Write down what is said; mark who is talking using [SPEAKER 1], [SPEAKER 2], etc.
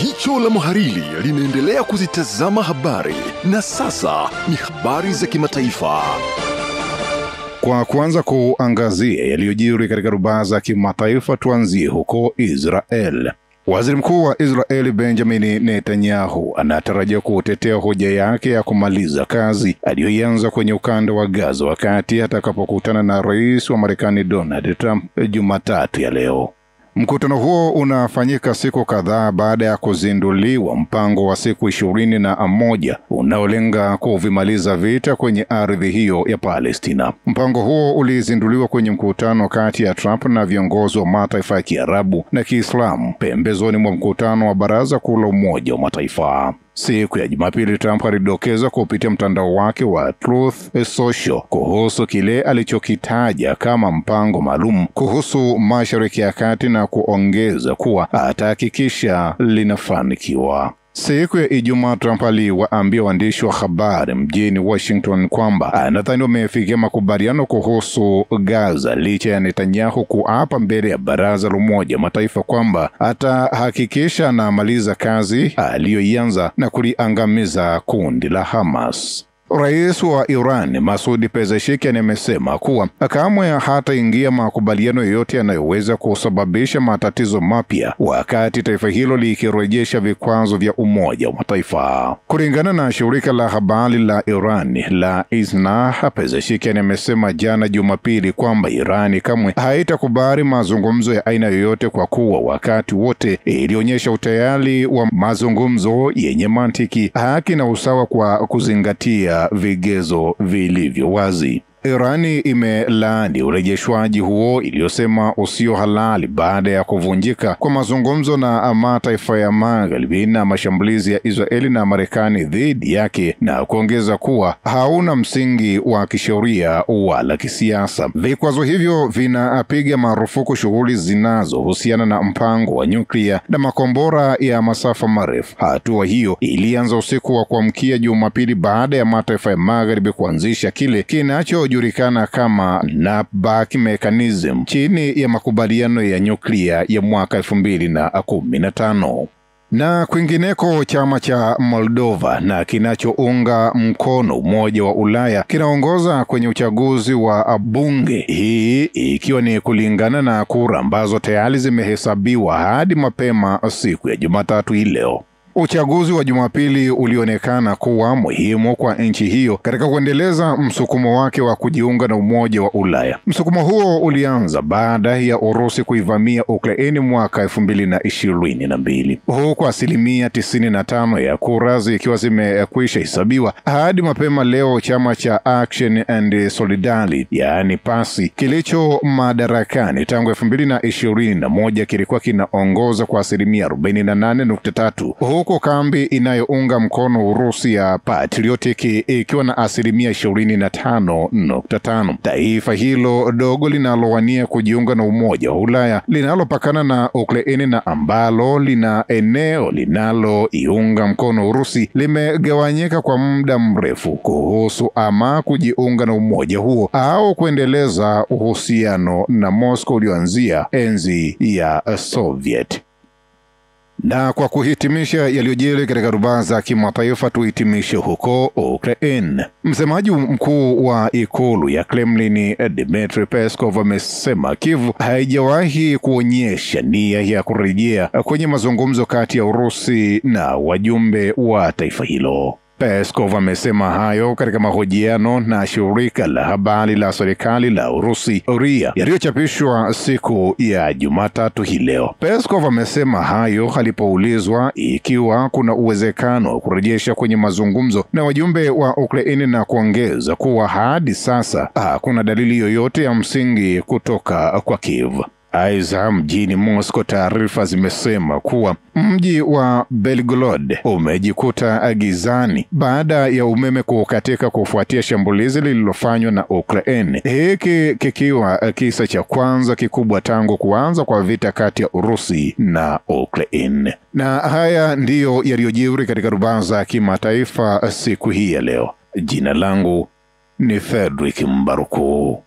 [SPEAKER 1] Jicho la Mhariri linaendelea kuzitazama habari, na sasa ni habari za kimataifa.
[SPEAKER 2] Kwa kuanza kuangazia yaliyojiri katika rubaa za kimataifa, tuanzie huko Israel. Waziri Mkuu wa Israeli Benjamin Netanyahu anatarajia kutetea hoja yake ya kumaliza kazi aliyoianza kwenye ukanda wa Gaza wakati atakapokutana na Rais wa Marekani Donald Trump Jumatatu ya leo. Mkutano huo unafanyika siku kadhaa baada ya kuzinduliwa mpango wa siku 21 unaolenga kuvimaliza vita kwenye ardhi hiyo ya Palestina. Mpango huo ulizinduliwa kwenye mkutano kati ya Trump na viongozi wa mataifa ya Kiarabu na Kiislamu pembezoni mwa mkutano wa Baraza Kuu la Umoja wa Mataifa. Siku ya Jumapili, Trump alidokeza kupitia mtandao wake wa Truth Social kuhusu kile alichokitaja kama mpango maalum kuhusu Mashariki ya Kati na kuongeza kuwa atahakikisha linafanikiwa. Siku ya Ijumaa, Trump aliwaambia waandishi wa habari mjini Washington kwamba anadhani wamefikia makubaliano kuhusu Gaza licha ya Netanyahu kuapa mbele ya Baraza la Umoja wa Mataifa kwamba atahakikisha anamaliza kazi aliyoianza na kuliangamiza kundi la Hamas. Rais wa Iran Masoud Pezeshkian amesema kuwa kamwe hataingia makubaliano yoyote yanayoweza kusababisha matatizo mapya wakati taifa hilo likirejesha vikwazo vya Umoja wa Mataifa. Kulingana na shirika la habari la Iran la ISNA, Pezeshkian amesema jana Jumapili kwamba Iran kamwe haitakubali mazungumzo ya aina yoyote kwa kuwa wakati wote ilionyesha utayari wa mazungumzo yenye mantiki, haki na usawa kwa kuzingatia vigezo vilivyo wazi. Irani imelaani urejeshwaji huo iliyosema usio halali baada ya kuvunjika kwa mazungumzo na mataifa ya Magharibi na mashambulizi ya Israeli na Marekani dhidi yake, na kuongeza kuwa hauna msingi wa kisheria wala kisiasa. Vikwazo hivyo vinapiga marufuku shughuli zinazohusiana na mpango wa nyuklia na makombora ya masafa marefu. Hatua hiyo ilianza usiku wa kuamkia Jumapili baada ya mataifa ya Magharibi kuanzisha kile kinachojulikana kama Snapback Mechanism chini ya makubaliano ya nyuklia ya mwaka 2015. Na kwingineko, chama cha Moldova na kinachounga mkono Umoja wa Ulaya kinaongoza kwenye uchaguzi wa bunge, hii ikiwa ni kulingana na kura ambazo tayari zimehesabiwa hadi mapema siku ya Jumatatu hii leo. Uchaguzi wa Jumapili ulionekana kuwa muhimu kwa nchi hiyo katika kuendeleza msukumo wake wa kujiunga na Umoja wa Ulaya. Msukumo huo ulianza baada ya Urusi kuivamia Ukraini mwaka 2022. Huku asilimia 95 ya kura zikiwa zimekwisha hesabiwa hadi mapema leo, chama cha Action and Solidarity yaani PASI kilicho madarakani tangu 2021 kilikuwa kinaongoza kwa asilimia 48.3, huko kambi inayounga mkono Urusi ya Patriotic ikiwa na asilimia 25.5. Taifa hilo dogo linalowania kujiunga na Umoja wa Ulaya linalopakana na Ukraini na ambalo lina eneo linaloiunga mkono Urusi limegawanyika kwa muda mrefu kuhusu ama kujiunga na umoja huo au kuendeleza uhusiano na Moscow ulioanzia enzi ya Soviet. Na kwa kuhitimisha yaliyojiri katika rubaa za kimataifa, tuhitimishe huko Ukraine. Msemaji mkuu wa ikulu ya Kremlin Dmitry Peskov amesema Kiev haijawahi kuonyesha nia ya kurejea kwenye mazungumzo kati ya Urusi na wajumbe wa taifa hilo. Peskov amesema hayo katika mahojiano na shirika la habari la serikali la Urusi RIA yaliyochapishwa siku ya Jumatatu hii leo. Peskov amesema hayo alipoulizwa ikiwa kuna uwezekano wa kurejesha kwenye mazungumzo na wajumbe wa Ukraini, na kuongeza kuwa hadi sasa hakuna dalili yoyote ya msingi kutoka kwa Kiev. Aidha, mjini Moscow taarifa zimesema kuwa mji wa Belgorod umejikuta gizani baada ya umeme kukatika kufuatia shambulizi lililofanywa na Ukraine, hiki kikiwa kisa cha kwanza kikubwa tangu kuanza kwa vita kati ya Urusi na Ukraine. Na haya ndiyo yaliyojiri katika rubaa za kimataifa siku hii ya leo. Jina langu ni Fredrick Mbaruku.